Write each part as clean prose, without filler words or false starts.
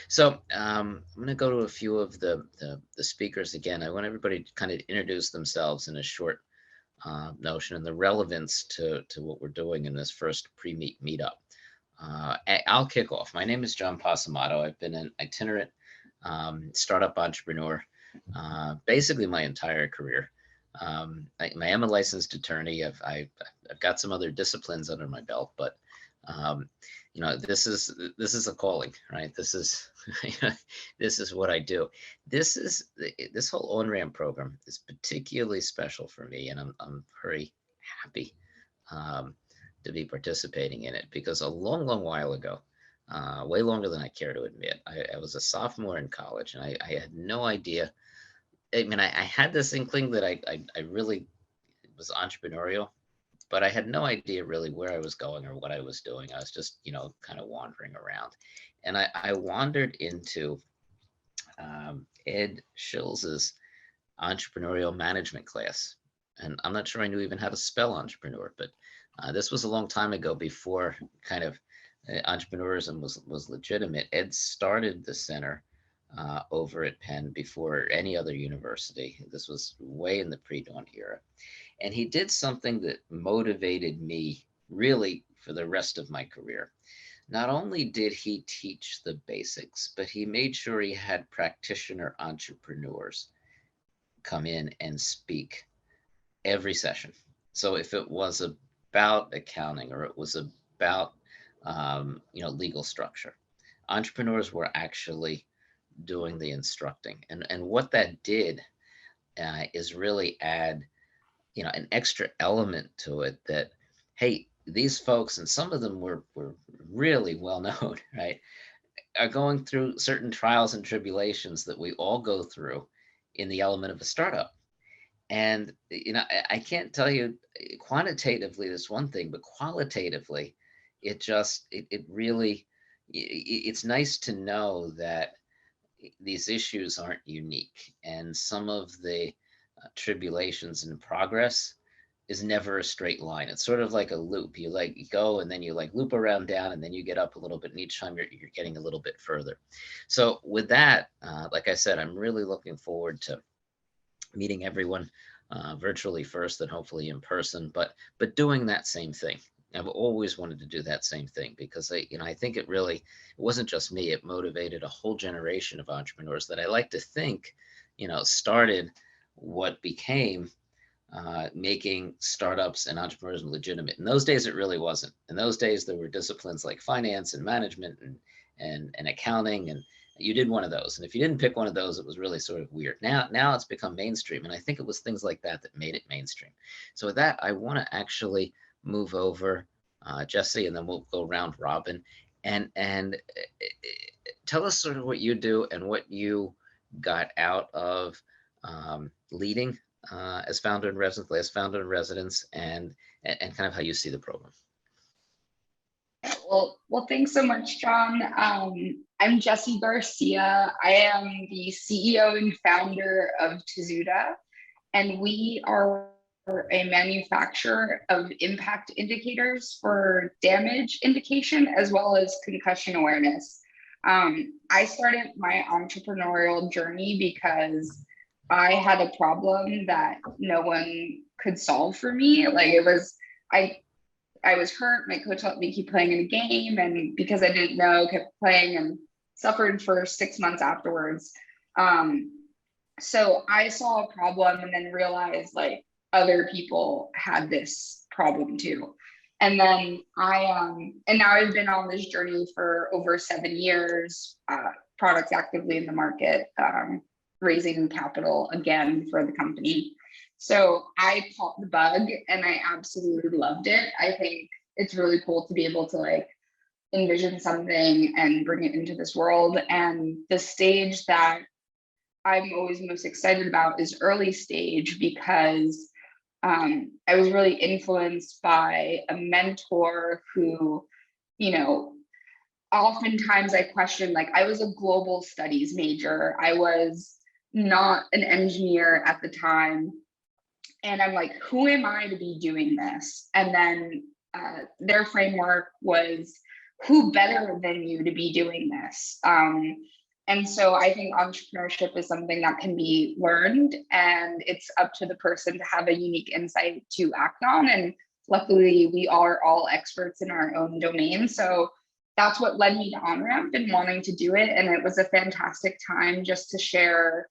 So I'm going to go to a few of the speakers again. I want everybody to kind of introduce themselves in a short notion and the relevance to what we're doing in this first pre-meet meetup. I'll kick off. My name is John Possumato. I've been an itinerant startup entrepreneur basically my entire career. I am a licensed attorney. I've got some other disciplines under my belt, but um, this is a calling, right? This is this is what I do. This whole OnRamp program is particularly special for me, and I'm very happy um, to be participating in it because a long while ago, way longer than I care to admit, I was a sophomore in college, and I had no idea. I mean, I had this inkling that I really was entrepreneurial, but I had no idea really where I was going or what I was doing. I was just, kind of wandering around. And I wandered into Ed Schilz's entrepreneurial management class. And I'm not sure I knew even how to spell entrepreneur, but this was a long time ago before kind of entrepreneurism was legitimate. Ed started the center over at Penn before any other university. This was way in the pre-dawn era. And he did something that motivated me really for the rest of my career. Not only did he teach the basics, but he made sure he had practitioner entrepreneurs come in and speak every session. So if it was about accounting or it was about legal structure, entrepreneurs were actually doing the instructing, and what that did is really add an extra element to it that, hey, these folks, and some of them were really well known, right, are going through certain trials and tribulations that we all go through in the element of a startup. And I can't tell you quantitatively this one thing, but qualitatively, it really it's nice to know that these issues aren't unique, and some of the tribulations and progress is never a straight line. It's sort of like a loop. You go and then you loop around down and then you get up a little bit, and each time you're getting a little bit further. So with that, like I said, I'm really looking forward to meeting everyone virtually first, and hopefully in person, but doing that same thing. I've always wanted to do that same thing because I think it wasn't just me. It motivated a whole generation of entrepreneurs that I like to think, started what became making startups and entrepreneurs legitimate. In those days, it really wasn't. In those days, there were disciplines like finance and management and accounting, and you did one of those. And if you didn't pick one of those, it was really sort of weird. Now it's become mainstream, and I think it was things like that that made it mainstream. So with that, I want to actually move over Jessie, and then we'll go round robin, and tell us sort of what you do and what you got out of leading as founder in residence, last founder in residence, and kind of how you see the program. Well, thanks so much, John. I'm Jessie Garcia. I am the CEO and founder of Tezuda, and we are a manufacturer of impact indicators for damage indication as well as concussion awareness. I started my entrepreneurial journey because I had a problem that no one could solve for me. I was hurt. My coach let me keep playing in a game, and because I didn't know, kept playing and suffered for 6 months afterwards. So I saw a problem and then realized other people had this problem too. And then and now I've been on this journey for over 7 years, products actively in the market, raising capital again for the company. So I caught the bug and I absolutely loved it. I think it's really cool to be able to envision something and bring it into this world. And the stage that I'm always most excited about is early stage, because I was really influenced by a mentor who, oftentimes I question, I was a global studies major. I was not an engineer at the time. And I'm like, who am I to be doing this? And then their framework was who better than you to be doing this? And so I think entrepreneurship is something that can be learned, and it's up to the person to have a unique insight to act on. And luckily, we are all experts in our own domain. So that's what led me to OnRamp and wanting to do it. And it was a fantastic time just to share,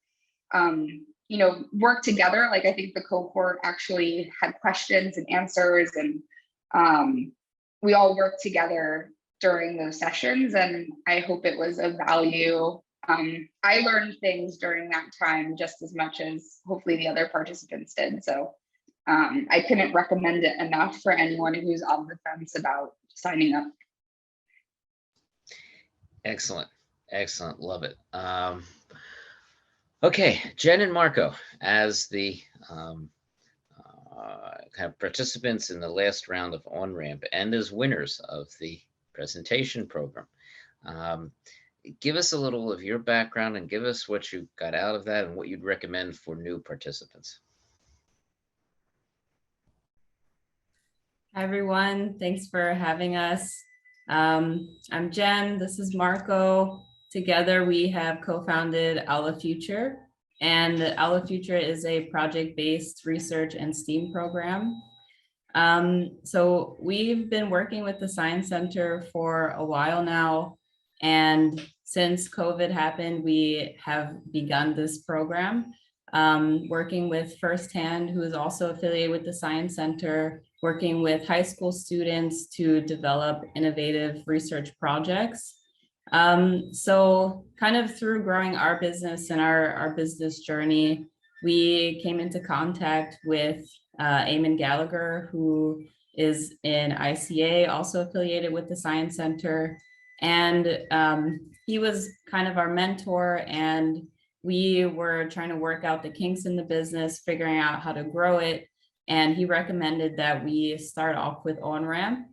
work together. Like, I think the cohort actually had questions and answers, and we all worked together during those sessions, and I hope it was of value. I learned things during that time just as much as hopefully the other participants did. So I couldn't recommend it enough for anyone who's on the fence about signing up. Excellent. Excellent. Love it. Okay, Jen and Marco, as the kind of participants in the last round of OnRamp and as winners of the presentation program, give us a little of your background and give us what you got out of that and what you'd recommend for new participants. Hi, everyone. Thanks for having us. I'm Jen. This is Marco. Together, we have co-founded Aula Future, and Aula Future is a project-based research and STEAM program. So we've been working with the Science Center for a while now, and since COVID happened, we have begun this program, working with Firsthand, who is also affiliated with the Science Center, working with high school students to develop innovative research projects. So kind of through growing our business and our business journey, we came into contact with Eamon Gallagher, who is in ICA, also affiliated with the Science Center. And he was kind of our mentor, and we were trying to work out the kinks in the business, figuring out how to grow it. And he recommended that we start off with OnRamp.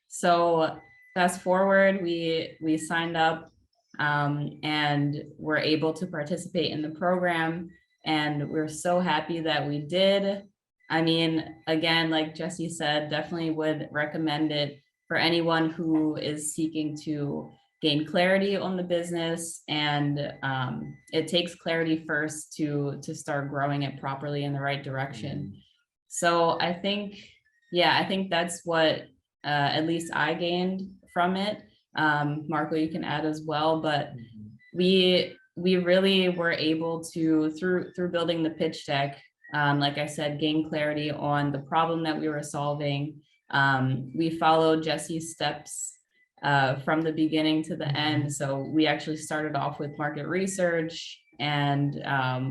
So fast forward, we signed up and were able to participate in the program. And we're so happy that we did. I mean, again, like Jessie said, definitely would recommend it for anyone who is seeking to gain clarity on the business. And it takes clarity first to start growing it properly in the right direction. So I think that's what at least I gained from it. Marco, you can add as well, but we really were able to, through building the pitch deck, like I said, gain clarity on the problem that we were solving. We followed Jessie's steps from the beginning to the end. So we actually started off with market research and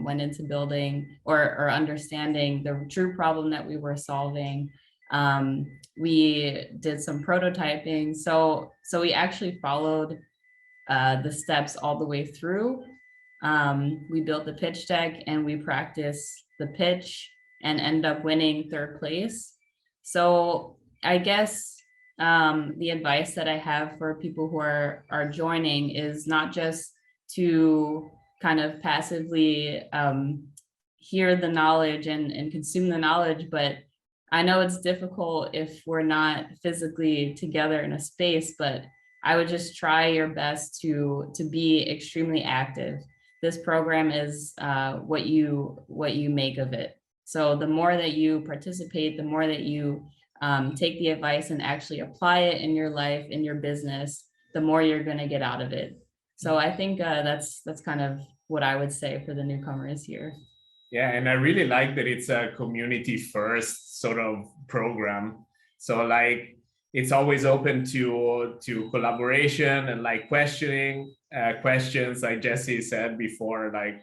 went into building or understanding the true problem that we were solving. We did some prototyping. So we actually followed the steps all the way through. We built the pitch deck and we practiced the pitch and end up winning 3rd place. So I guess the advice that I have for people who are joining is not just to kind of passively hear the knowledge and consume the knowledge, but I know it's difficult if we're not physically together in a space, but I would just try your best to be extremely active. This program is what you make of it. So the more that you participate, the more that you take the advice and actually apply it in your life, in your business, the more you're going to get out of it. So I think that's kind of what I would say for the newcomers here. Yeah, and I really like that it's a community first sort of program. So like it's always open to collaboration and like questioning questions, like Jessie said before, like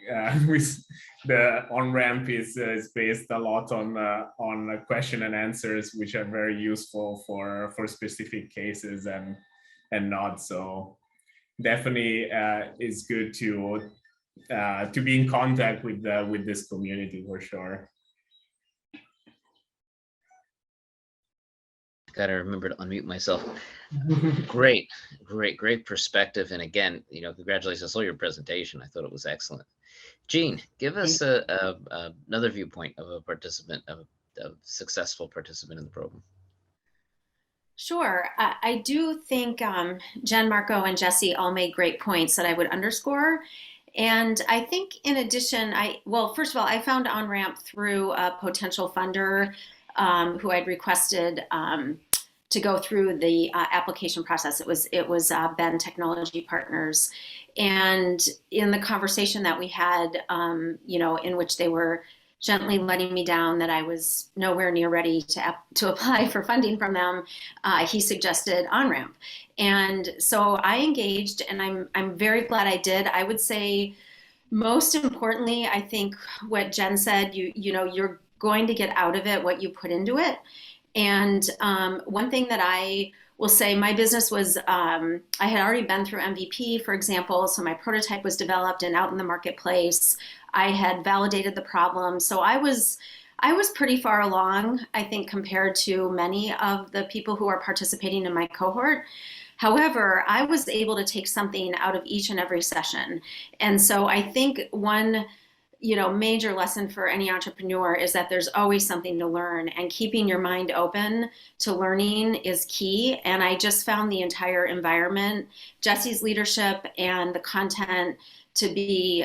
the OnRamp is based a lot on question and answers, which are very useful for specific cases and not. So definitely it's good to be in contact with this community for sure. Got to remember to unmute myself. Great perspective. And again, congratulations on your presentation. I thought it was excellent. Jean, give us another viewpoint of a participant, of a successful participant in the program. Sure. I do think Jen, Marco, and Jessie all made great points that I would underscore. And I think in addition, well, first of all, I found OnRamp through a potential funder who I'd requested to go through the application process. It was Ben Technology Partners. And in the conversation that we had, in which they were gently letting me down that I was nowhere near ready to apply for funding from them, he suggested OnRamp. And so I engaged, and I'm very glad I did. I would say most importantly, I think what Jen said, you're going to get out of it what you put into it. And one thing that I will say, my business was, I had already been through MVP, for example, so my prototype was developed and out in the marketplace. I had validated the problem. So I was pretty far along, I think, compared to many of the people who are participating in my cohort. However, I was able to take something out of each and every session. And so I think one major lesson for any entrepreneur is that there's always something to learn, and keeping your mind open to learning is key. And I just found the entire environment, Jessie's leadership and the content to be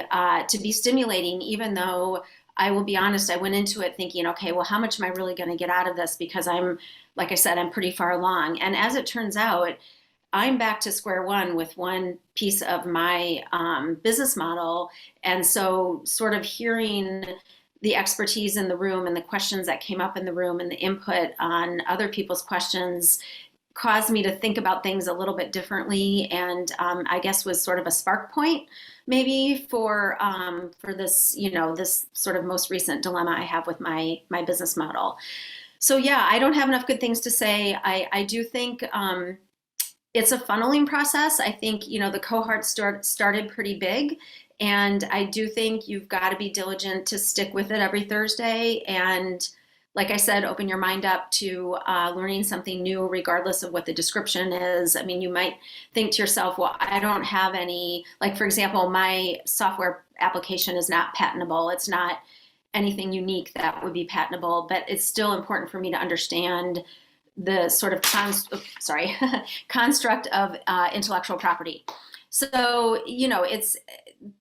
stimulating, even though I will be honest, I went into it thinking, okay, well, how much am I really going to get out of this? Because like I said, I'm pretty far along. And as it turns out, I'm back to square one with one piece of my business model. And so sort of hearing the expertise in the room and the questions that came up in the room and the input on other people's questions caused me to think about things a little bit differently, and I guess was sort of a spark point maybe for this, this sort of most recent dilemma I have with my business model. So yeah, I don't have enough good things to say. I do think it's a funneling process. I think, the cohort started pretty big, and I do think you've got to be diligent to stick with it every Thursday. And like I said, open your mind up to learning something new, regardless of what the description is. I mean, you might think to yourself, well, I don't have any, like, for example, my software application is not patentable. It's not anything unique that would be patentable, but it's still important for me to understand the sort of construct of intellectual property. So,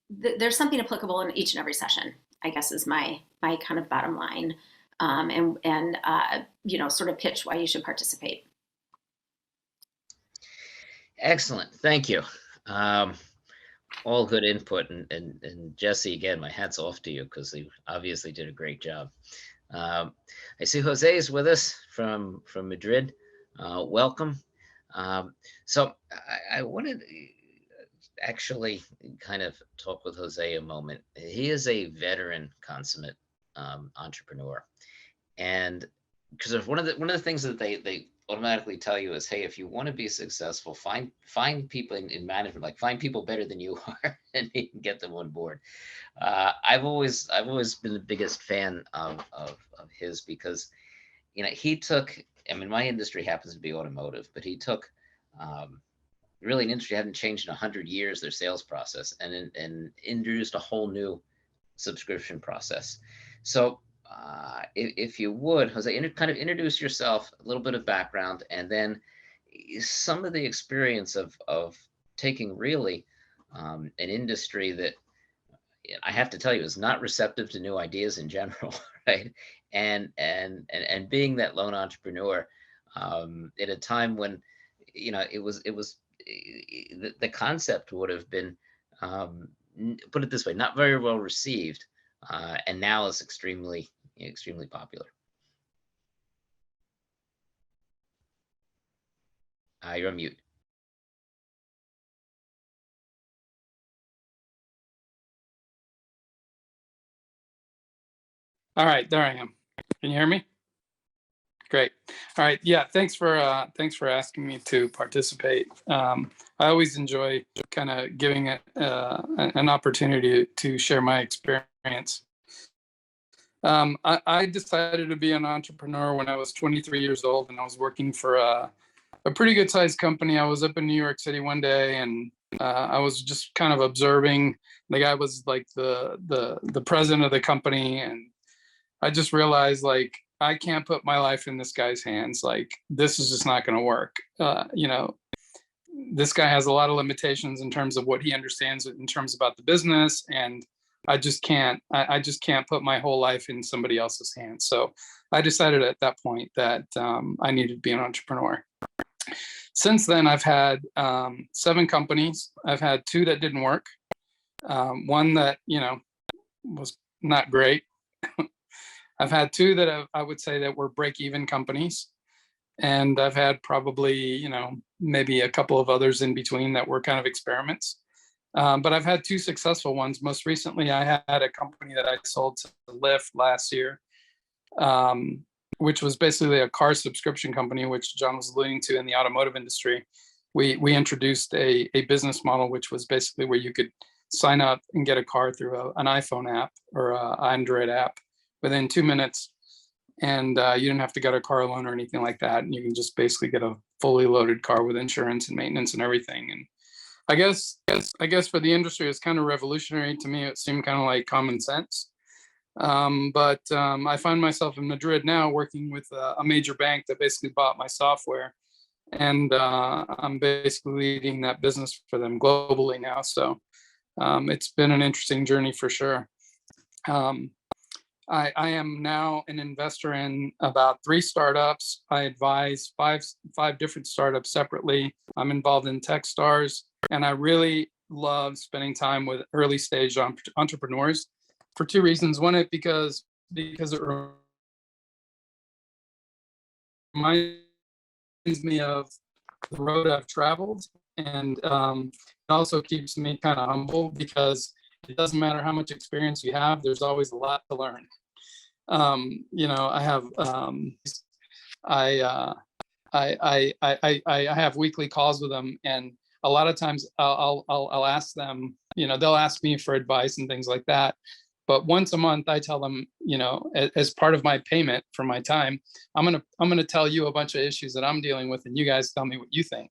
there's something applicable in each and every session, I guess, is my kind of bottom line. And sort of pitch why you should participate. Excellent, thank you. All good input, and Jessie, again, my hat's off to you, because you obviously did a great job. I see Jose is with us from Madrid. Welcome. So I wanted to actually kind of talk with Jose a moment. He is a veteran consummate entrepreneur. And because one of the things that they automatically tell you is, hey, if you want to be successful, find people in management, like find people better than you are, and you can get them on board. I've always been the biggest fan of his, because he took, I mean, my industry happens to be automotive, but he took really an industry that hadn't changed in 100 years, their sales process, and introduced a whole new subscription process. So if you would, Jose, kind of introduce yourself, a little bit of background, and then some of the experience of taking really an industry that I have to tell you is not receptive to new ideas in general, right? And being that lone entrepreneur at a time when it was the concept would have been, put it this way, not very well received, and now is extremely popular. You're on mute. All right, there I am. Can you hear me? Great. All right. Yeah. Thanks for asking me to participate. I always enjoy kind of giving it an opportunity to share my experience. I decided to be an entrepreneur when I was 23 years old, and I was working for a pretty good sized company. I was up in New York City one day, and I was just kind of observing. The guy was like the president of the company, and I just realized, like, I can't put my life in this guy's hands. Like, this is just not going to work. You know, this guy has a lot of limitations in terms of what he understands in terms about the business. And I just can't put my whole life in somebody else's hands. So I decided at that point that I needed to be an entrepreneur. Since then, I've had 7 companies. I've had 2 that didn't work. One that, you know, was not great. I've had 2 that I would say that were break-even companies. And I've had probably, you know, maybe a couple of others in between that were kind of experiments. But I've had 2 successful ones. Most recently, I had a company that I sold to Lyft last year, which was basically a car subscription company, which John was alluding to in the automotive industry. We introduced a business model, which was basically where you could sign up and get a car through an iPhone app or an Android app within 2 minutes. And you didn't have to get a car loan or anything like that. And you can just basically get a fully loaded car with insurance and maintenance and everything. And I guess for the industry, it's kind of revolutionary to me. It seemed kind of like common sense. But I find myself in Madrid now working with a major bank that basically bought my software. And I'm basically leading that business for them globally now. So it's been an interesting journey for sure. I am now an investor in about 3 startups. I advise five different startups separately. I'm involved in Techstars, and I really love spending time with early stage entrepreneurs for 2 reasons. One, because it reminds me of the road I've traveled, and it also keeps me kind of humble because it doesn't matter how much experience you have, there's always a lot to learn. You know, I have I have weekly calls with them, and a lot of times I'll ask them, you know, they'll ask me for advice and things like that. But once a month, I tell them, you know, as part of my payment for my time, I'm gonna tell you a bunch of issues that I'm dealing with, and you guys tell me what you think.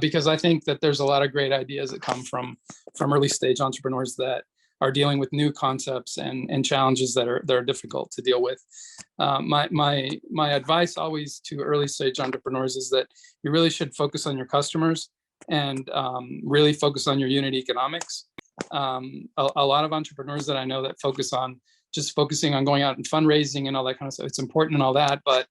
Because I think that there's a lot of great ideas that come from early stage entrepreneurs that are dealing with new concepts and challenges that are difficult to deal with. My advice always to early stage entrepreneurs is that you really should focus on your customers and really focus on your unit economics. A lot of entrepreneurs that I know that focusing on going out and fundraising and all that kind of stuff, it's important and all that, but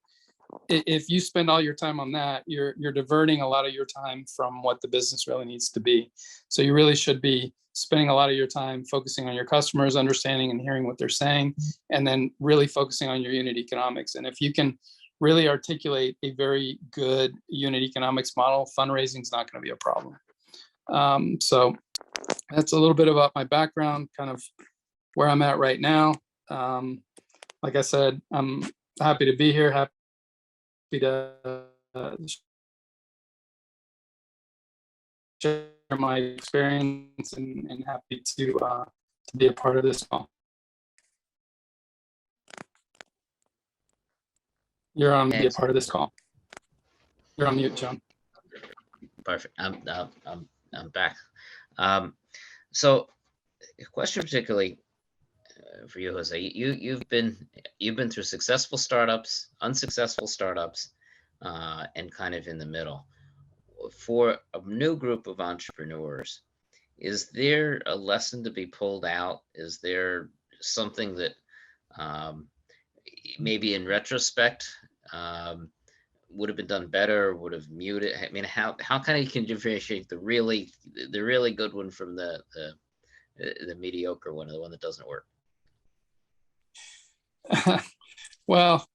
if you spend all your time on that, you're diverting a lot of your time from what the business really needs to be. So you really should be spending a lot of your time focusing on your customers, understanding and hearing what they're saying, and then really focusing on your unit economics. And if you can really articulate a very good unit economics model, fundraising is not going to be a problem. So that's a little bit about my background, kind of where I'm at right now. Like I said, I'm happy to be here, happy to share my experience and happy to be a part of this call. You're on be a part of this call. You're on mute, John. Perfect. I'm back. So, a question particularly for you, Jose. You've been through successful startups, unsuccessful startups, and kind of in the middle. For a new group of entrepreneurs, is there a lesson to be pulled out? Is there something that maybe in retrospect would have been done better, would have muted? I mean, how kind of can you differentiate the really good one from the mediocre one, or the one that doesn't work? Well,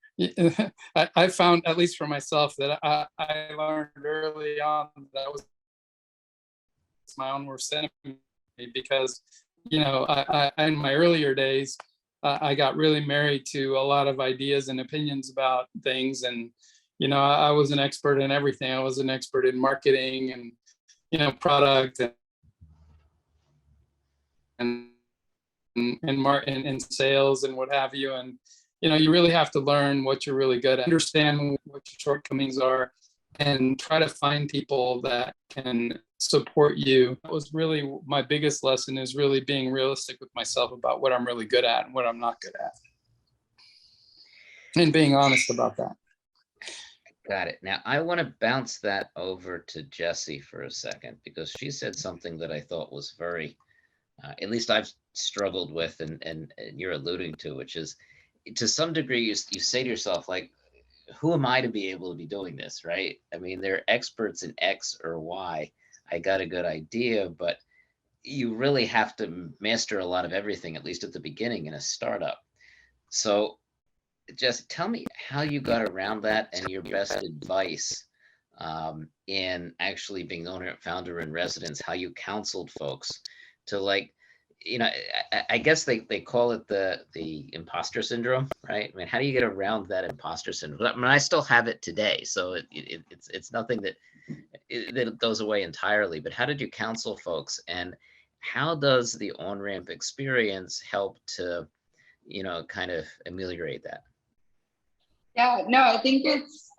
I found, at least for myself, that I learned early on that was my own worst enemy, because, you know, I in my earlier days, I got really married to a lot of ideas and opinions about things. And, you know, I was an expert in everything. I was an expert in marketing and, you know, product and sales and what have you. And, you know, you really have to learn what you're really good at, understand what your shortcomings are, and try to find people that can support you. That was really my biggest lesson, is really being realistic with myself about what I'm really good at and what I'm not good at. and being honest about that. Got it. Now, I want to bounce that over to Jessie for a second, because she said something that I thought was very, at least I've struggled with, and you're alluding to, which is, to some degree, you say to yourself, like, who am I to be able to be doing this, right? I mean, they're experts in X or Y. I got a good idea, but you really have to master a lot of everything, at least at the beginning in a startup. So just tell me how you got around that, and your best advice in actually being the owner, founder in residence, how you counseled folks to, like, you know, I guess they call it the imposter syndrome, right? I mean, how do you get around that imposter syndrome? I mean, I still have it today, so it's nothing that it goes away entirely. But how did you counsel folks, and how does the OnRamp experience help to, you know, kind of ameliorate that? Yeah, no, I think it's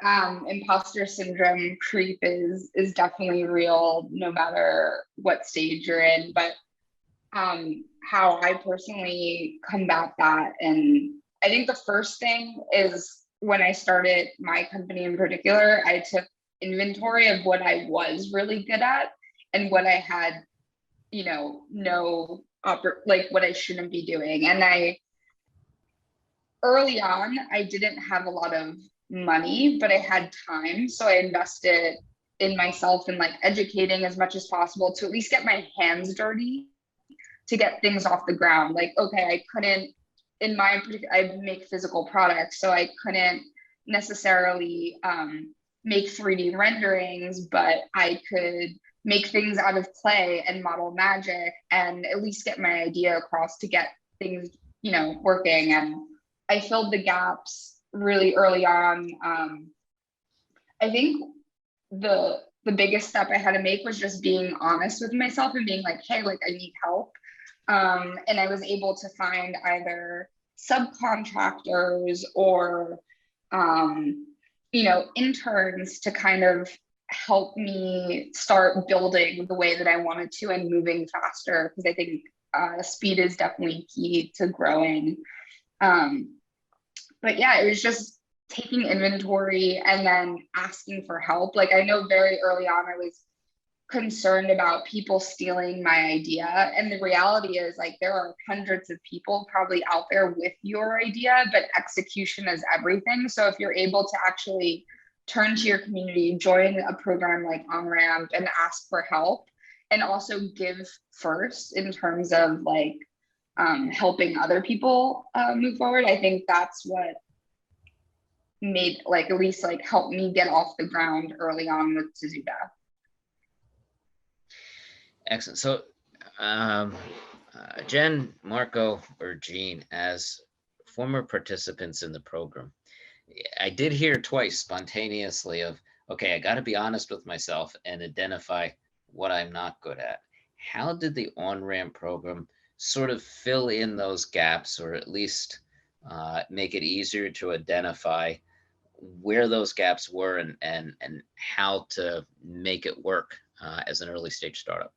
imposter syndrome creep is definitely real, no matter what stage you're in. But how I personally combat that, and I think the first thing is, when I started my company in particular, I took inventory of what I was really good at and what I had, you know, what I shouldn't be doing. And early on, I didn't have a lot of money, but I had time. So I invested in myself and, like, educating as much as possible to at least get my hands dirty, to get things off the ground. Like, okay, I couldn't, I make physical products, so I couldn't necessarily make 3D renderings, but I could make things out of clay and model magic, and at least get my idea across to get things, you know, working. And I filled the gaps really early on. I think the biggest step I had to make was just being honest with myself and being like, hey, like, I need help. And I was able to find either subcontractors or, you know, interns to kind of help me start building the way that I wanted to and moving faster, because I think speed is definitely key to growing. But yeah, it was just taking inventory and then asking for help. Like, I know very early on I was concerned about people stealing my idea, and the reality is, like, there are hundreds of people probably out there with your idea, but execution is everything. So if you're able to actually turn to your community, join a program like OnRamp, and ask for help, and also give first in terms of, like, helping other people move forward, I think that's what made, like, at least, like, help me get off the ground early on with Suzuka. Excellent. So, Jen, Marco, or Jean, as former participants in the program, I did hear twice spontaneously of, okay, I got to be honest with myself and identify what I'm not good at. How did the OnRamp program sort of fill in those gaps, or at least make it easier to identify where those gaps were, and how to make it work as an early stage startup?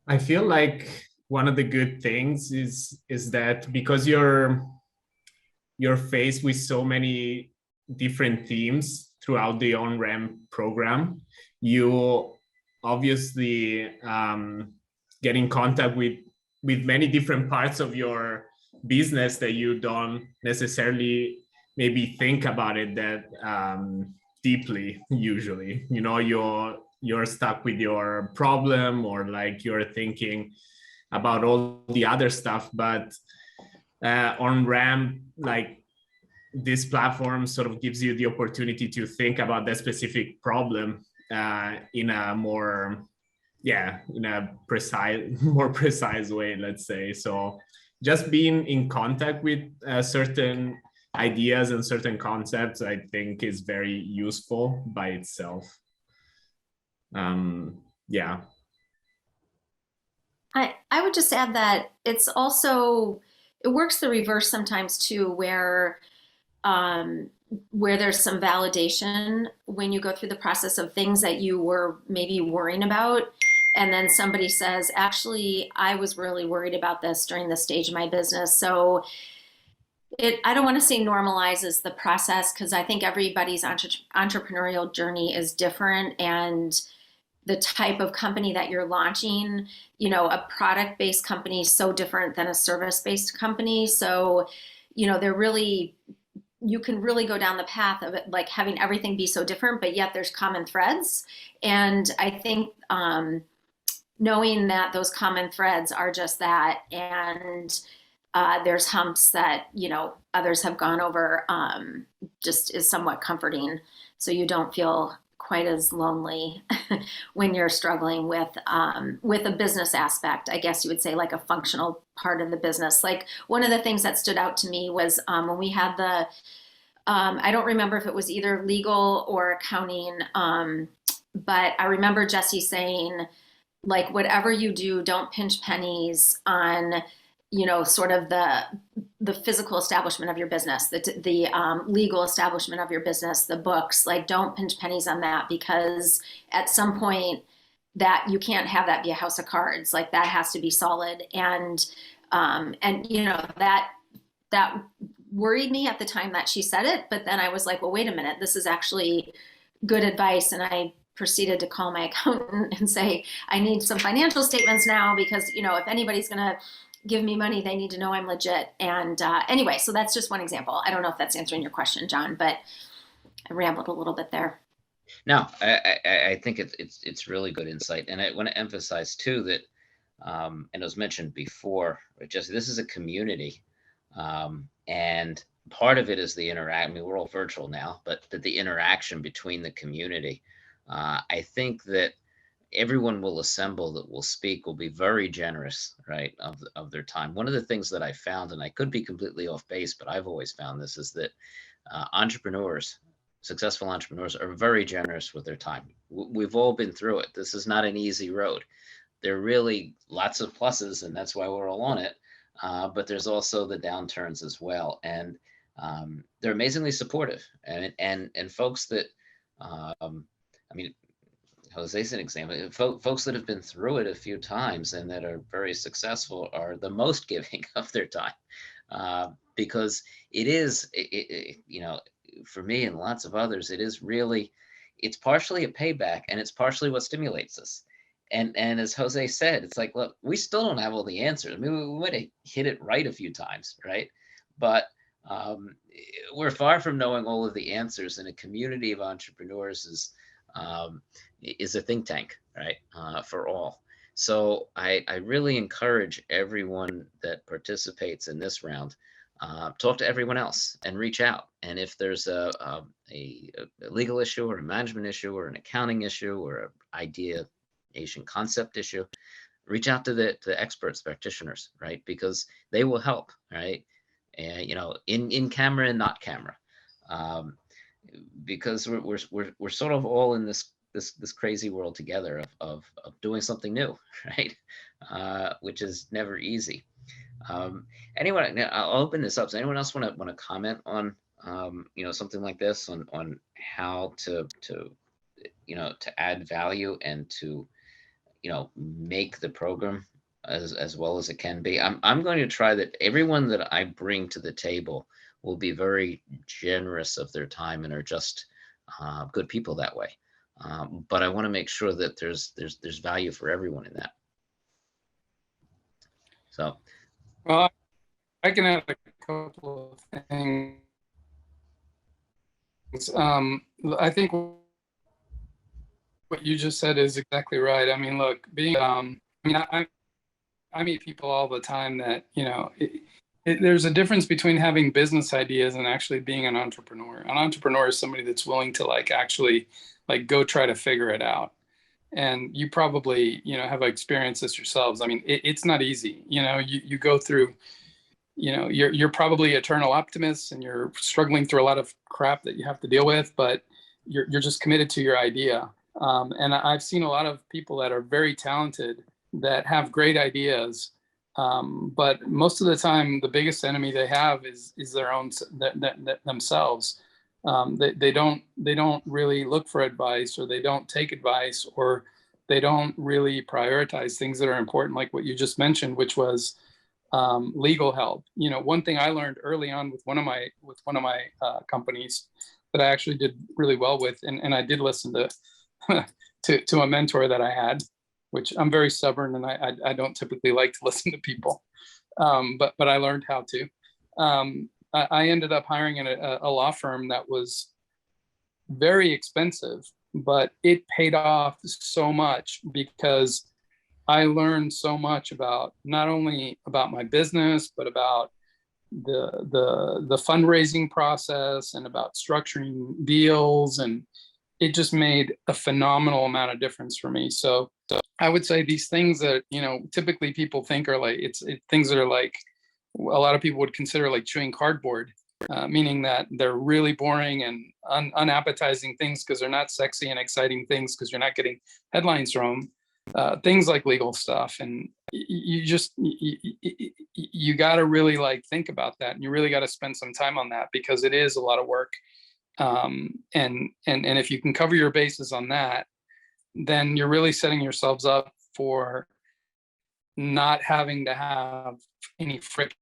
I feel like one of the good things is that because you're faced with so many different themes throughout the OnRamp program, you obviously get in contact with many different parts of your business that you don't necessarily maybe think about it that deeply usually. You know, you're stuck with your problem, or like you're thinking about all the other stuff. But OnRamp, like, this platform sort of gives you the opportunity to think about that specific problem in a more, in a more precise way, let's say. So just being in contact with certain ideas and certain concepts, I think, is very useful by itself. Yeah. I would just add that it's also, it works the reverse sometimes too, where there's some validation when you go through the process of things that you were maybe worrying about. and then somebody says, actually, I was really worried about this during this stage of my business. So I don't want to say normalizes the process, because I think everybody's entrepreneurial journey is different, and the type of company that you're launching, a product-based company is so different than a service-based company. So, you can really go down the path of it, like having everything be so different, but yet there's common threads. And I think knowing that those common threads are just that, and there's humps that, others have gone over, just is somewhat comforting. So you don't feel quite as lonely when you're struggling with a business aspect, I guess you would say, like a functional part of the business. Like one of the things that stood out to me was when we had I don't remember if it was either legal or accounting, but I remember Jessie saying, like, whatever you do, don't pinch pennies on, sort of the physical establishment of your business, the legal establishment of your business, the books. Like, don't pinch pennies on that, because at some point that you can't have that be a house of cards. Like, that has to be solid. And that worried me at the time that she said it. But then I was like, well, wait a minute, this is actually good advice. And I proceeded to call my accountant and say, I need some financial statements now, because, if anybody's going to give me money, they need to know I'm legit. And anyway, so that's just one example. I don't know if that's answering your question, John, but I rambled a little bit there. No, I think it's really good insight. And I want to emphasize too that, and it was mentioned before, just this is a community. And part of it is the interact. I mean, we're all virtual now, but the interaction between the community. I think that everyone will assemble that will speak will be very generous, right, of their time. One of the things that I found, and I could be completely off base, but I've always found this, is that successful entrepreneurs are very generous with their time. We've all been through it. This is not an easy road. There are really lots of pluses, and that's why we're all on it. But there's also the downturns as well. And they're amazingly supportive. And folks that, Jose's an example. Folks that have been through it a few times and that are very successful are the most giving of their time, because it is, for me and lots of others, it's partially a payback, and it's partially what stimulates us. And as Jose said, it's like, look, we still don't have all the answers. I mean, we might have hit it right a few times, right? But we're far from knowing all of the answers. And a community of entrepreneurs is a think tank, right, for all. So I really encourage everyone that participates in this round, talk to everyone else and reach out. And if there's a legal issue or a management issue or an accounting issue or an ideation concept issue, reach out to the experts, practitioners, right, because they will help, right, and in camera and not camera. Because we're sort of all in this crazy world together of doing something new, right? Which is never easy. Anyone, I'll open this up. Does anyone else want to comment on something like this, on how to add value and to make the program as well as it can be? I'm going to try that everyone that I bring to the table will be very generous of their time and are just good people that way. But I want to make sure that there's value for everyone in that. So, well, I can add a couple of things. I think what you just said is exactly right. I mean, look, I meet people all the time that there's a difference between having business ideas and actually being an entrepreneur. An entrepreneur is somebody that's willing to actually go try to figure it out. And you probably, have experienced this yourselves. I mean, it's not easy. You go through, you're probably eternal optimists and you're struggling through a lot of crap that you have to deal with, but you're just committed to your idea. And I've seen a lot of people that are very talented that have great ideas. But most of the time, the biggest enemy they have is their own themselves. They don't really look for advice, or they don't take advice, or they don't really prioritize things that are important, like what you just mentioned, which was legal help. You know, one thing I learned early on with one of my companies that I actually did really well with, and I did listen to to a mentor that I had, which I'm very stubborn and I don't typically like to listen to people, but I learned how to. I ended up hiring a law firm that was very expensive, but it paid off so much because I learned so much about not only about my business, but about the fundraising process and about structuring deals, and it just made a phenomenal amount of difference for me. So I would say these things that, you know, typically people think are like things that are like a lot of people would consider like chewing cardboard, meaning that they're really boring and unappetizing things because they're not sexy and exciting things because you're not getting headlines from them. Things like legal stuff, and you got to really like think about that, and you really got to spend some time on that because it is a lot of work. And if you can cover your bases on that, then you're really setting yourselves up for not having to have any friction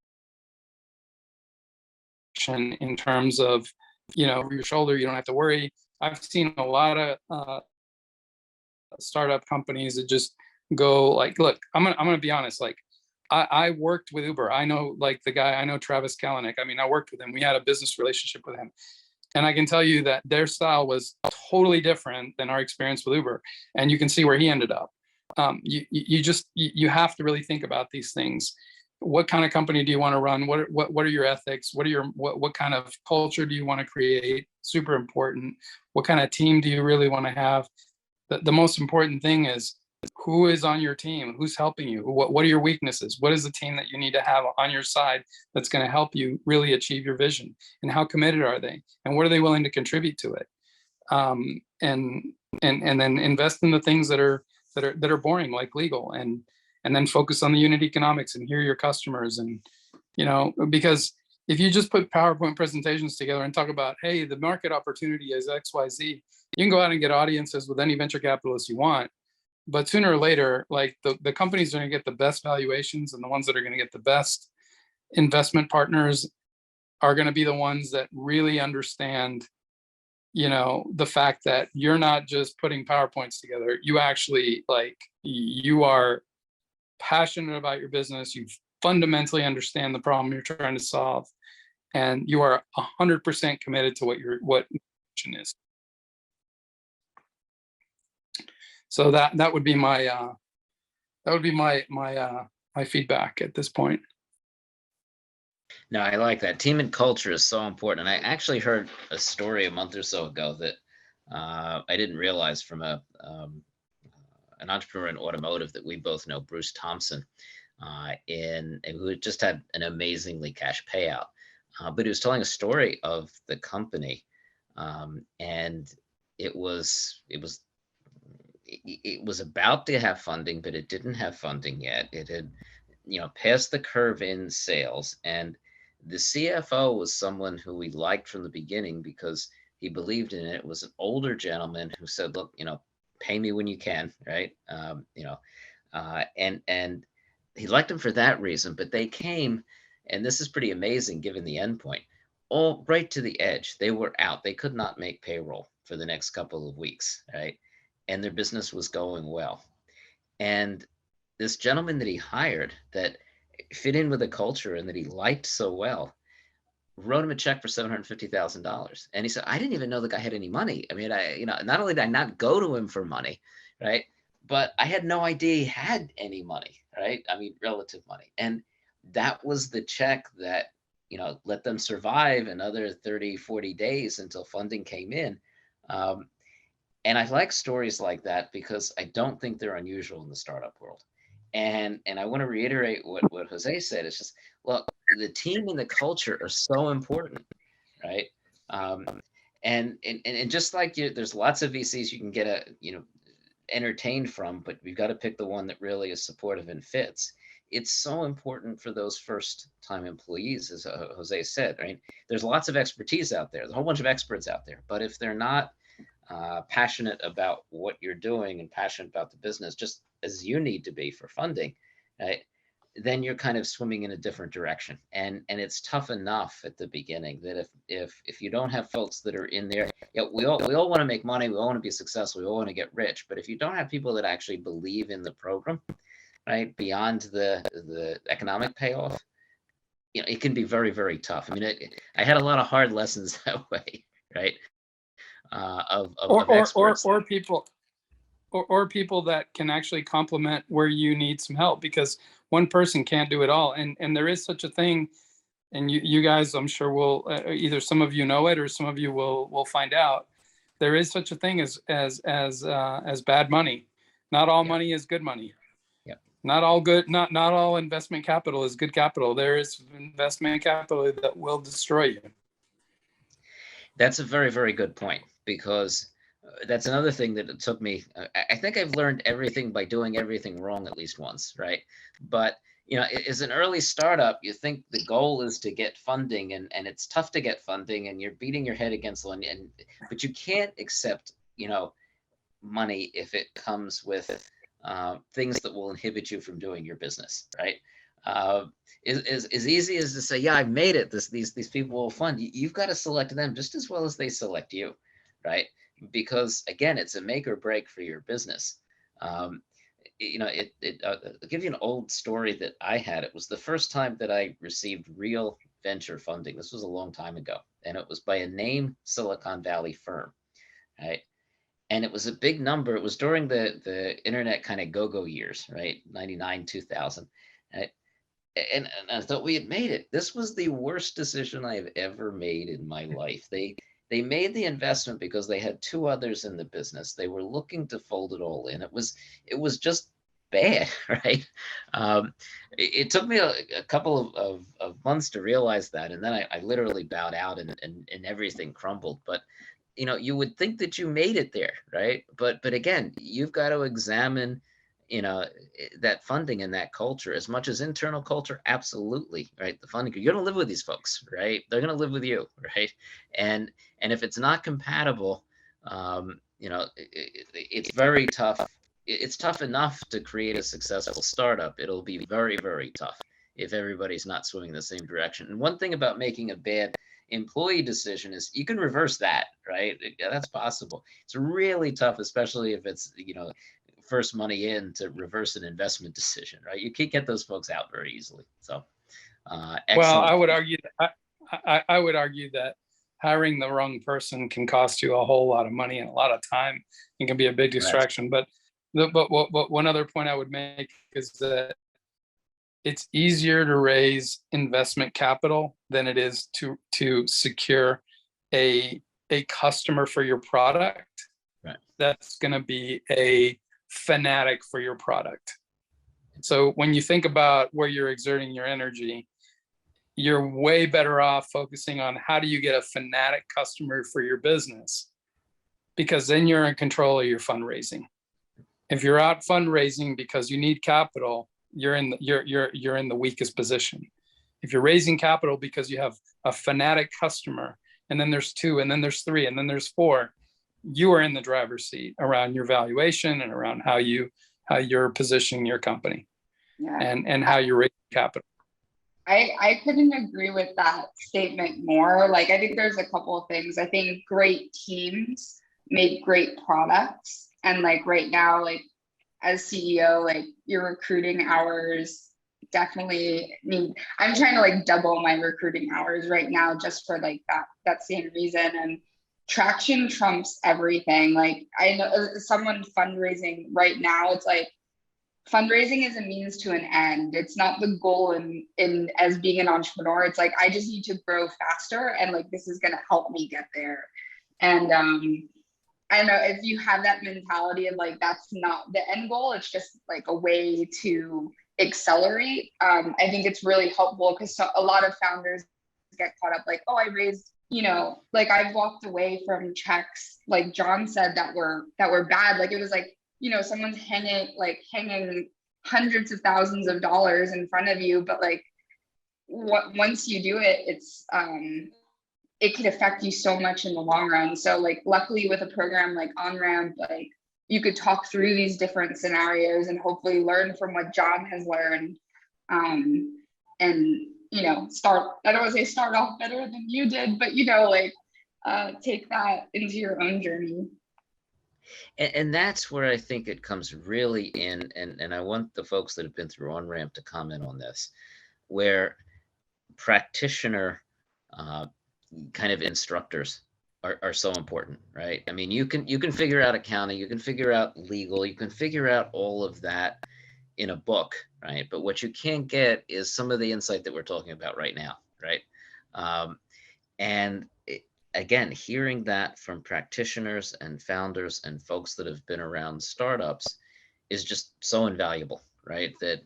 in terms of, you know, over your shoulder. You don't have to worry. I've seen a lot of startup companies that just go like, look, I'm gonna be honest, like I worked with Uber. I know like the guy, I know Travis Kalanick. I mean, I worked with him. We had a business relationship with him. And I can tell you that their style was totally different than our experience with Uber. And you can see where he ended up. You have to really think about these things. What kind of company do you want to run? What are your ethics? What kind of culture do you want to create? Super important. What kind of team do you really want to have? The most important thing is who is on your team, who's helping you, what are your weaknesses, what is the team that you need to have on your side that's going to help you really achieve your vision, and how committed are they, and what are they willing to contribute to it, and then invest in the things that are boring, like legal, and then focus on the unit economics and hear your customers. And you know, because if you just put PowerPoint presentations together and talk about, hey, the market opportunity is XYZ, you can go out and get audiences with any venture capitalist you want. But sooner or later, like the companies are going to get the best valuations, and the ones that are going to get the best investment partners are going to be the ones that really understand, you know, the fact that you're not just putting PowerPoints together. You actually, like, you are passionate about your business. You fundamentally understand the problem you're trying to solve, and you are 100% committed to what your mission is. So that would be my my feedback at this point. No, I like that. Team and culture is so important. And I actually heard a story a month or so ago that I didn't realize from an entrepreneur in automotive that we both know, Bruce Thompson, who just had an amazingly cash payout. But he was telling a story of the company, and it was about to have funding, but it didn't have funding yet. It had, you know, passed the curve in sales, and the CFO was someone who we liked from the beginning because he believed in it. It was an older gentleman who said, look, you know, pay me when you can, right? And he liked him for that reason. But they came, and this is pretty amazing given the endpoint, all right to the edge. They were out. They could not make payroll for the next couple of weeks, right? And their business was going well. And this gentleman that he hired that fit in with the culture and that he liked so well wrote him a check for $750,000. And he said, I didn't even know the guy had any money. I mean, not only did I not go to him for money, right, but I had no idea he had any money, right? I mean, relative money. And that was the check that, you know, let them survive another 30, 40 days until funding came in. And I like stories like that because I don't think they're unusual in the startup world. And I want to reiterate what Jose said. It's just, look, the team and the culture are so important, right? And just like there's lots of VCs you can get entertained from, but we've got to pick the one that really is supportive and fits. It's so important for those first time employees, as Jose said, right? There's lots of expertise out there. There's a whole bunch of experts out there, but if they're not passionate about what you're doing and passionate about the business, just as you need to be for funding, right? Then you're kind of swimming in a different direction. And it's tough enough at the beginning that if you don't have folks that are in there, we all want to make money, we all want to be successful, we all want to get rich. But if you don't have people that actually believe in the program, right, beyond the economic payoff, it can be very, very tough. I mean, I had a lot of hard lessons that way, right? Of experts. Or people that can actually complement where you need some help, because one person can't do it all. And there is such a thing, and you guys, I'm sure will either some of you know it or some of you will find out. There is such a thing as bad money. Not all money is good money. Yep. Not all investment capital is good capital. There is investment capital that will destroy you. That's a very, very good point, because that's another thing that it took me. I think I've learned everything by doing everything wrong at least once, right? But as an early startup, you think the goal is to get funding, and it's tough to get funding, and you're beating your head against one, but you can't accept money if it comes with things that will inhibit you from doing your business, right? As easy as to say, yeah, I've made it. These people will fund. You've got to select them just as well as they select you, right? Because again, it's a make or break for your business. I'll give you an old story that I had. It was the first time that I received real venture funding. This was a long time ago, and it was by a named Silicon Valley firm, right? And it was a big number. It was during the internet kind of go-go years, right? 99, 2000. Right? And I thought we had made it. This was the worst decision I have ever made in my life. They made the investment because they had two others in the business. They were looking to fold it all in. It was just bad, right? It took me a couple of months to realize that, and then I literally bowed out and everything crumbled. But you would think that you made it there, right? But again, you've got to examine that funding and that culture as much as internal culture. Absolutely, right? The funding, you're going to live with these folks, right? They're going to live with you, right? And if it's not compatible, it's very tough. It's tough enough to create a successful startup. It'll be very, very tough if everybody's not swimming in the same direction. And one thing about making a bad employee decision is you can reverse that, right? That's possible. It's really tough, especially if it's first money in, to reverse an investment decision, right? You can't get those folks out very easily. So well, I would argue that hiring the wrong person can cost you a whole lot of money and a lot of time, and can be a big distraction. Right. But one other point I would make is that it's easier to raise investment capital than it is to secure a customer for your product. Right. That's going to be a fanatic for your product. So when you think about where you're exerting your energy, you're way better off focusing on how do you get a fanatic customer for your business, because then you're in control of your fundraising. If you're out fundraising because you need capital, you're in the weakest position. If you're raising capital because you have a fanatic customer, and then there's two, and then there's three, and then there's four, you are in the driver's seat around your valuation and around how you're positioning your company, and how you're raising capital. I couldn't agree with that statement more. Like, I think there's a couple of things. I think great teams make great products. And like right now, like as CEO, like your recruiting hours definitely need, I'm trying to like double my recruiting hours right now just for like that same reason. And traction trumps everything. Like I know someone fundraising right now, it's like fundraising is a means to an end. It's not the goal in as being an entrepreneur. It's like, I just need to grow faster, and like, this is going to help me get there. And I don't know, if you have that mentality of like, that's not the end goal, it's just like a way to accelerate. I think it's really helpful, because a lot of founders get caught up like, oh, I raised, like I've walked away from checks, like John said, that were bad. Like it was like, someone's hanging hundreds of thousands of dollars in front of you, but like once you do it, it could affect you so much in the long run. So like, luckily with a program like OnRamp, like you could talk through these different scenarios and hopefully learn from what John has learned. And, you know, I don't want to say start off better than you did, but, you know, like take that into your own journey. And that's where I think it comes really in, and I want the folks that have been through OnRamp to comment on this, where practitioner kind of instructors are so important, right? I mean, you can figure out accounting, you can figure out legal, you can figure out all of that in a book, right? But what you can't get is some of the insight that we're talking about right now, right? And again, hearing that from practitioners and founders and folks that have been around startups is just so invaluable, right? That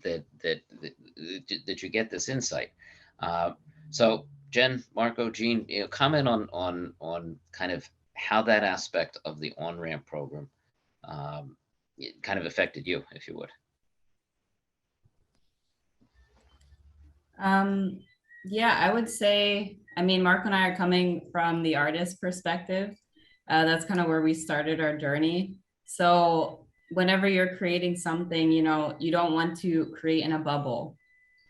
you get this insight. So Jen, Marco, Jean, you know, comment on kind of how that aspect of the OnRamp program kind of affected you, if you would. Yeah, I would say, I mean, Marco and I are coming from the artist perspective. That's kind of where we started our journey. So whenever you're creating something, you know, you don't want to create in a bubble.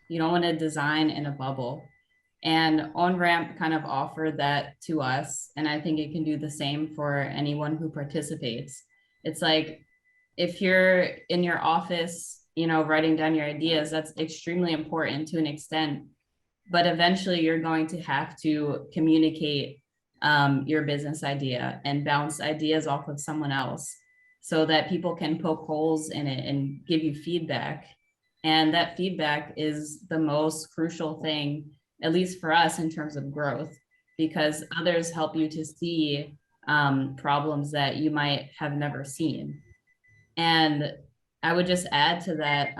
You don't want to design in a bubble. And OnRamp kind of offered that to us. And I think it can do the same for anyone who participates. It's like, if you're in your office, you know, writing down your ideas, that's extremely important to an extent. But eventually you're going to have to communicate your business idea and bounce ideas off of someone else so that people can poke holes in it and give you feedback. And that feedback is the most crucial thing, at least for us, in terms of growth, because others help you to see problems that you might have never seen. And I would just add to that,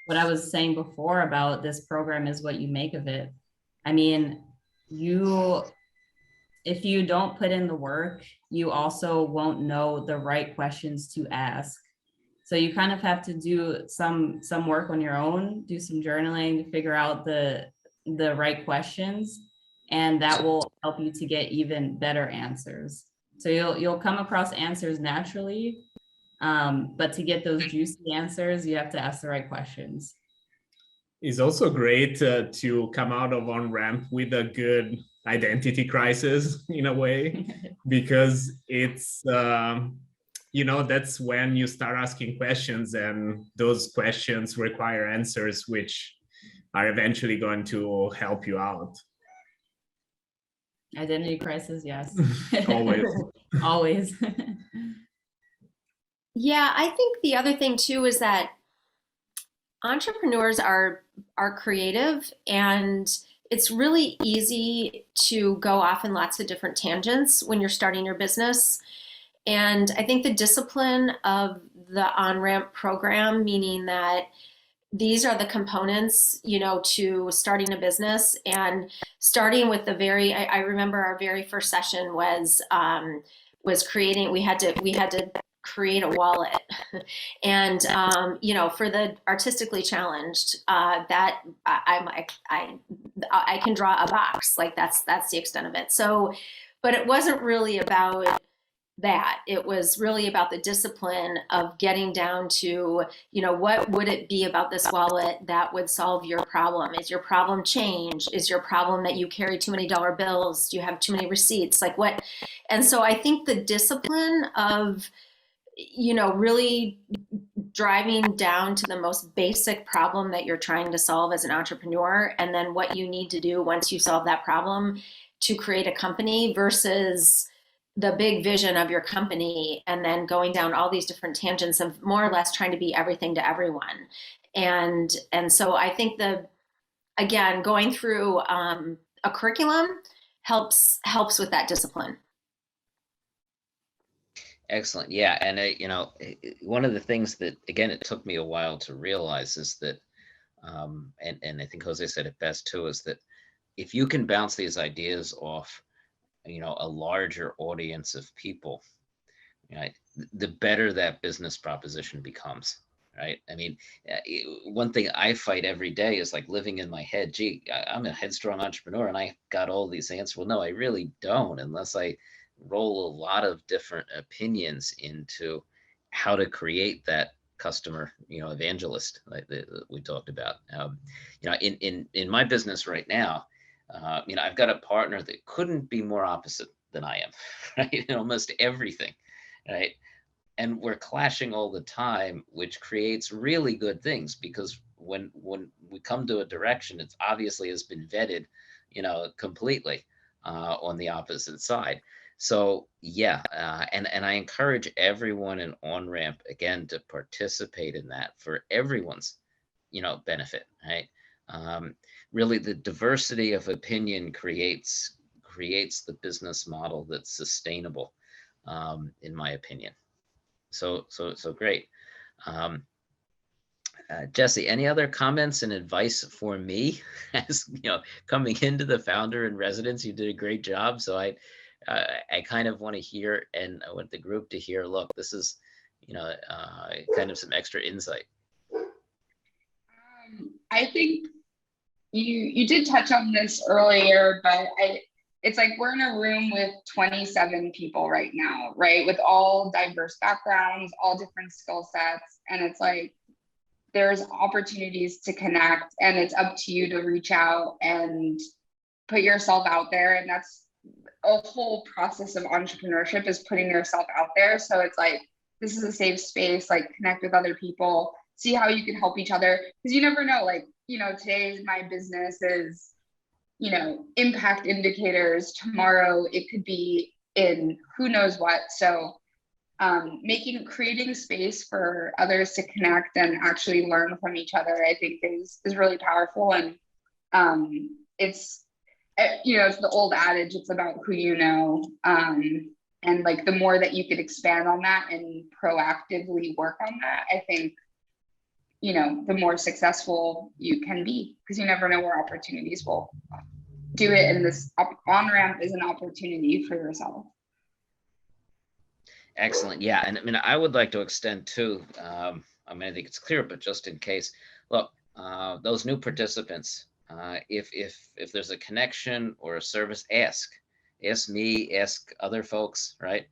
what I was saying before about this program is what you make of it. I mean, if you don't put in the work, you also won't know the right questions to ask. So you kind of have to do some work on your own, do some journaling to figure out the right questions, and that will help you to get even better answers. So you'll come across answers naturally, but to get those juicy answers, you have to ask the right questions. It's also great to come out of OnRamp with a good identity crisis in a way, because it's, you know, that's when you start asking questions, and those questions require answers which are eventually going to help you out. Identity crisis, yes. Always. Always. Yeah, I think the other thing too is that entrepreneurs are creative, and it's really easy to go off in lots of different tangents when you're starting your business. And I think the discipline of the OnRamp program, meaning that these are the components, you know, to starting a business, and starting with I remember our very first session was creating, we had to create a wallet. And, you know, for the artistically challenged, that I can draw a box, like that's the extent of it. So, but it wasn't really about that. It was really about the discipline of getting down to, you know, what would it be about this wallet that would solve your problem? Is your problem change? Is your problem that you carry too many dollar bills? Do you have too many receipts? Like what? And so I think the discipline of, you know, really driving down to the most basic problem that you're trying to solve as an entrepreneur, and then what you need to do once you solve that problem to create a company, versus the big vision of your company and then going down all these different tangents of more or less trying to be everything to everyone. And so I think again, going through a curriculum helps with that discipline. Excellent. Yeah. And, you know, one of the things that, again, it took me a while to realize is that, and I think Jose said it best too, is that if you can bounce these ideas off, you know, a larger audience of people, you know, the better that business proposition becomes, right? I mean, one thing I fight every day is like living in my head. Gee, I'm a headstrong entrepreneur and I got all these answers. Well, no, I really don't, unless I roll a lot of different opinions into how to create that customer, evangelist that we talked about. In my business right now, I've got a partner that couldn't be more opposite than I am, right? In almost everything, right? And we're clashing all the time, which creates really good things, because when we come to a direction, it's obviously has been vetted, completely on the opposite side. So yeah, and I encourage everyone in OnRamp again to participate in that for everyone's, benefit, right? Really, the diversity of opinion creates the business model that's sustainable, in my opinion. So great. Jessie, any other comments and advice for me? As coming into the Founder-in-Residence, you did a great job. So I kind of want to hear, and I want the group to hear, look, this is, kind of some extra insight. I think you did touch on this earlier, but it's like we're in a room with 27 people right now, right? With all diverse backgrounds, all different skill sets. And it's like, there's opportunities to connect, and it's up to you to reach out and put yourself out there. And that's a whole process of entrepreneurship, is putting yourself out there. So it's like, this is a safe space, like connect with other people, see how you can help each other. Because you never know, like, today my business is, impact indicators. Tomorrow it could be in who knows what. So creating space for others to connect and actually learn from each other, I think is really powerful. And it's the old adage, it's about who you know. And like the more that you could expand on that and proactively work on that, I think, the more successful you can be, because you never know where opportunities will do it. And this OnRamp is an opportunity for yourself. Excellent. Yeah. And I mean, I would like to extend too, I think it's clear, but just in case, look, those new participants, if there's a connection or a service, ask me, ask other folks, right?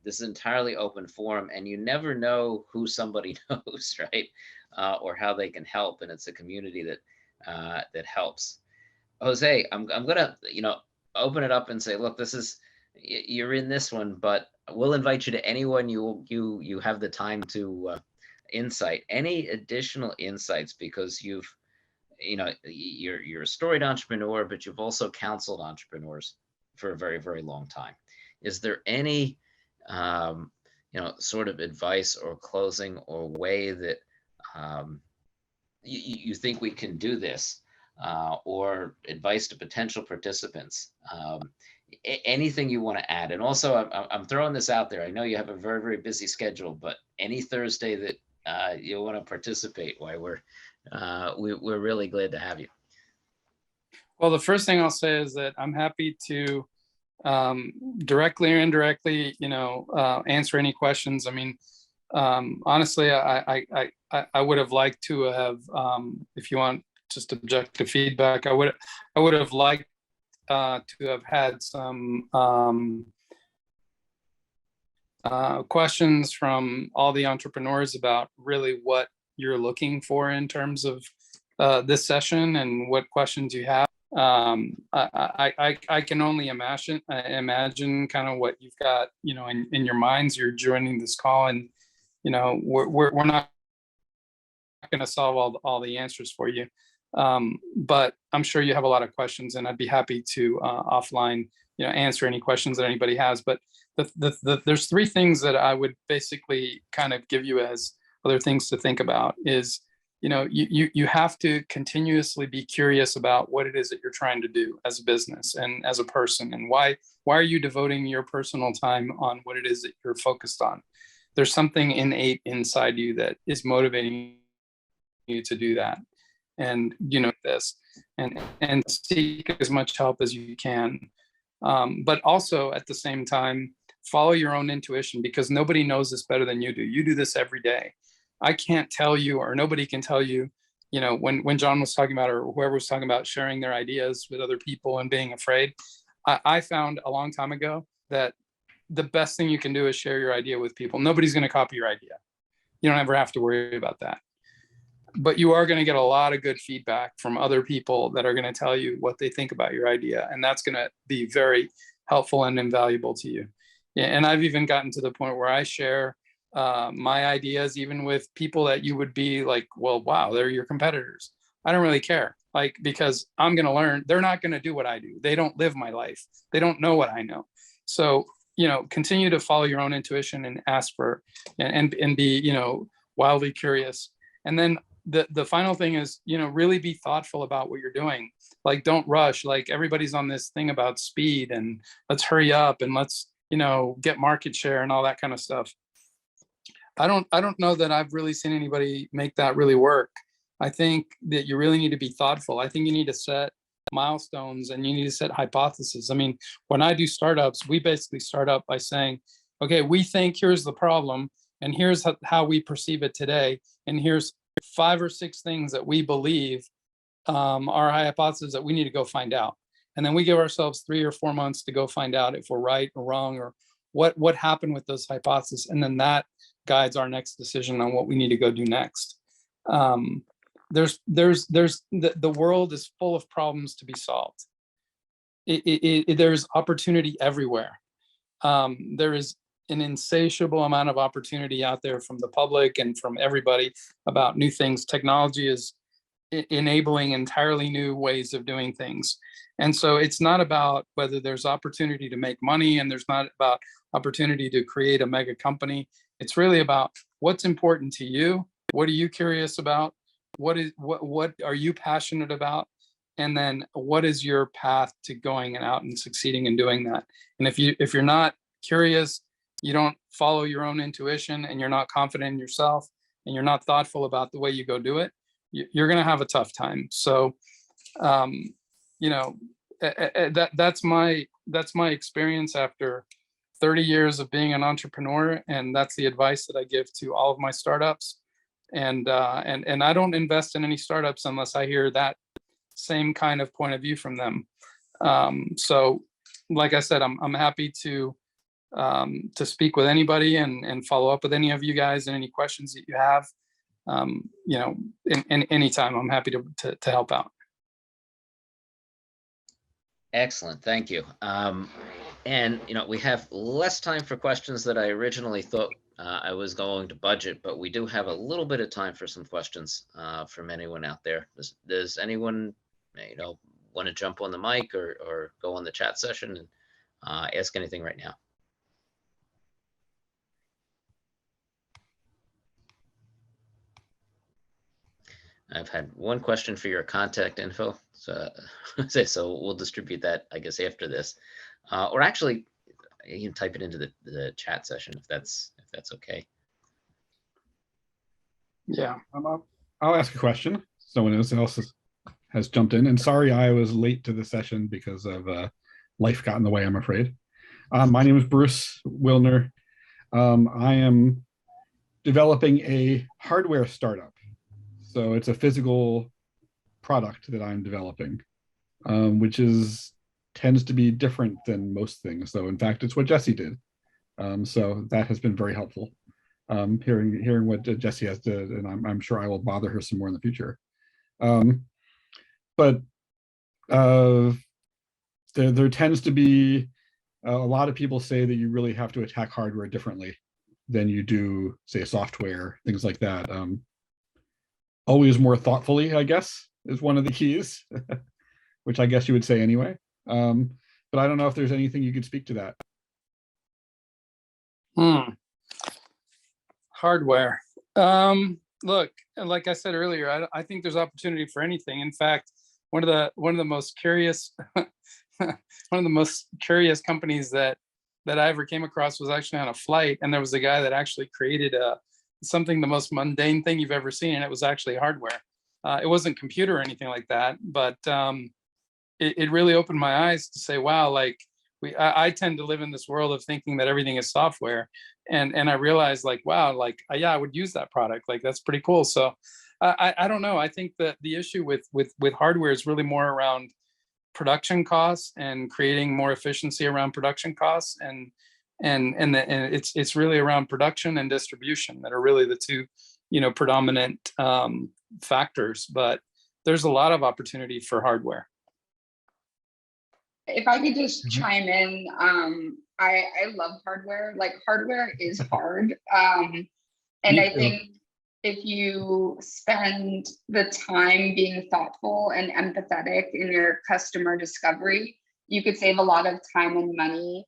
This is entirely open forum, and you never know who somebody knows, right? Or how they can help. And it's a community that helps. Jose, I'm gonna, open it up and say, look, you're in this one, but we'll invite you to anyone you have the time to insight. Any additional insights, because you're a storied entrepreneur, but you've also counseled entrepreneurs for a very, very long time. Is there any sort of advice or closing or way that you think we can do this, or advice to potential participants? Anything you want to add? And also, I'm throwing this out there. I know you have a very, very busy schedule, but any Thursday that you want to participate, why we're really glad to have you. Well, the first thing I'll say is that I'm happy to directly or indirectly, answer any questions. I mean, honestly, I would have liked to have, if you want just objective feedback, I would have liked to have had some questions from all the entrepreneurs about really what you're looking for in terms of this session and what questions you have. I can only imagine kind of what you've got, in your minds. You're joining this call, and we're not going to solve all the answers for you, but I'm sure you have a lot of questions, and I'd be happy to offline answer any questions that anybody has. But there's three things that I would basically kind of give you as other things to think about. Is you have to continuously be curious about what it is that you're trying to do as a business and as a person, and why are you devoting your personal time on what it is that you're focused on. There's something innate inside you that is motivating you to do that, and this, and seek as much help as you can, but also at the same time follow your own intuition, because nobody knows this better than you do. You do this every day. I can't tell you, or nobody can tell you, you know, when John was talking about, or whoever was talking about sharing their ideas with other people and being afraid, I found a long time ago that the best thing you can do is share your idea with people. Nobody's going to copy your idea. You don't ever have to worry about that. But you are going to get a lot of good feedback from other people that are going to tell you what they think about your idea. And that's going to be very helpful and invaluable to you. And I've even gotten to the point where I share my ideas, even with people that you would be like, well, wow, they're your competitors. I don't really care, like, because I'm going to learn. They're not going to do what I do. They don't live my life. They don't know what I know. So, you know, continue to follow your own intuition and ask for, and be, you know, wildly curious. And then the final thing is, you know, really be thoughtful about what you're doing. Like, don't rush. Like, everybody's on this thing about speed and let's hurry up and let's, you know, get market share and all that kind of stuff. I don't know that I've really seen anybody make that really work. I think that you really need to be thoughtful. I think you need to set milestones and you need to set hypotheses. I mean, when I do startups, we basically start up by saying, okay, we think here's the problem and here's how we perceive it today. And here's 5 or 6 things that we believe are hypotheses that we need to go find out. And then we give ourselves 3 or 4 months to go find out if we're right or wrong, or what happened with those hypotheses. And then that guides our next decision on what we need to go do next. The world is full of problems to be solved. There's opportunity everywhere. There is an insatiable amount of opportunity out there from the public and from everybody about new things. Technology is enabling entirely new ways of doing things. And so it's not about whether there's opportunity to make money, and there's not about opportunity to create a mega company. It's really about what's important to you. What are you curious about? What are you passionate about? And then what is your path to going and out and succeeding in doing that? And if you're not curious, you don't follow your own intuition, and you're not confident in yourself, and you're not thoughtful about the way you go do it, you're going to have a tough time. So, you know, that's my experience after 30 years of being an entrepreneur, and that's the advice that I give to all of my startups. And I don't invest in any startups unless I hear that same kind of point of view from them. So, like I said, I'm happy to speak with anybody and follow up with any of you guys and any questions that you have. You know, in anytime, I'm happy to help out. Excellent, thank you. And you know, we have less time for questions than I originally thought I was going to budget, but we do have a little bit of time for some questions from anyone out there. Does anyone, you know, want to jump on the mic or go on the chat session and ask anything right now? I've had one question for your contact info, so we'll distribute that, I guess, after this, or actually, you can type it into the chat session if that's okay. Yeah, I'll ask a question. Someone else has jumped in, and sorry I was late to the session because of life got in the way, I'm afraid. My name is Bruce Willner. I am developing a hardware startup. So it's a physical product that I'm developing, which tends to be different than most things. So in fact, it's what Jessie did. So that has been very helpful. Hearing what Jessie has did, and I'm sure I will bother her some more in the future. But there tends to be a lot of people say that you really have to attack hardware differently than you do, say, software, things like that. Always more thoughtfully, I guess, is one of the keys, which I guess you would say anyway. But I don't know if there's anything you could speak to that. Hardware. Look, like I said earlier, I think there's opportunity for anything. In fact, one of the most curious companies that I ever came across was actually on a flight, and there was a guy that actually created something the most mundane thing you've ever seen, and it was actually hardware. It wasn't computer or anything like that, but it really opened my eyes to say, wow, like I tend to live in this world of thinking that everything is software, and I realized like, wow, like yeah, I would use that product, like that's pretty cool. So I don't know. I think that the issue with hardware is really more around production costs and creating more efficiency around production costs, and it's really around production and distribution that are really the two, predominant factors. But there's a lot of opportunity for hardware. If I could just chime in, I love hardware. Like, hardware is hard. And I think if you spend the time being thoughtful and empathetic in your customer discovery, you could save a lot of time and money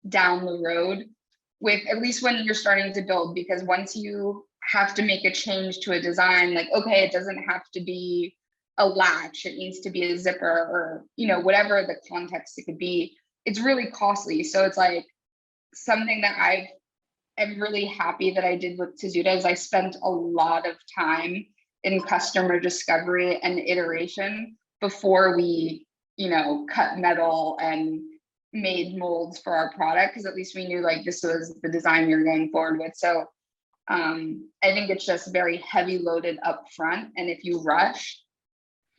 down the road, with at least when you're starting to build, because once you have to make a change to a design, like, okay, it doesn't have to be a latch, it needs to be a zipper, or whatever the context it could be, it's really costly. So it's like something that I'm really happy that I did with Tezuta is I spent a lot of time in customer discovery and iteration before we cut metal and made molds for our product, because at least we knew like this was the design we were going forward with. So I think it's just very heavy loaded up front, and if you rush,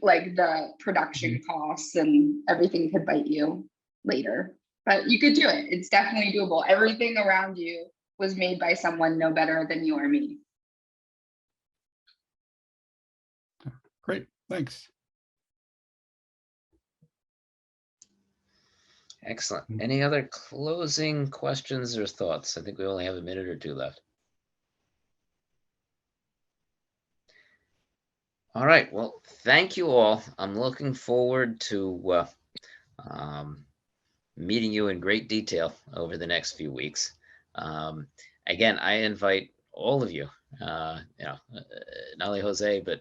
like, the production costs and everything could bite you later. But you could do it. It's definitely doable. Everything around you was made by someone no better than you or me. Great, thanks. Excellent. Any other closing questions or thoughts? I think we only have a minute or two left. All right. Well, thank you all. I'm looking forward to meeting you in great detail over the next few weeks. Again, I invite all of you, not only Jose, but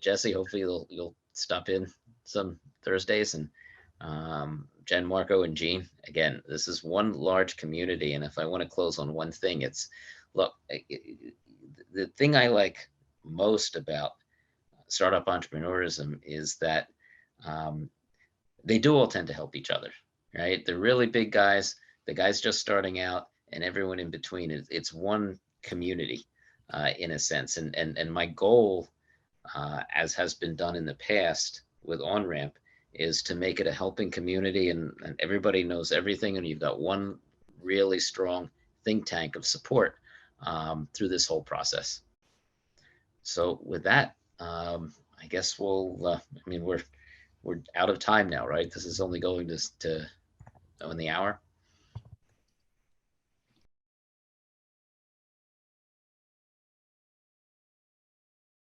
Jessie, hopefully you'll stop in some Thursdays, and Jen, Marco, and Jean. Again, this is one large community. And if I want to close on one thing, it's, look, the thing I like most about startup entrepreneurism is that they do all tend to help each other, right? The really big guys, the guys just starting out, and everyone in between. It's one community in a sense. And my goal, as has been done in the past with OnRamp, is to make it a helping community, and everybody knows everything, and you've got one really strong think tank of support through this whole process. So with that, I guess we'll, we're out of time now, right? This is only going to in the hour.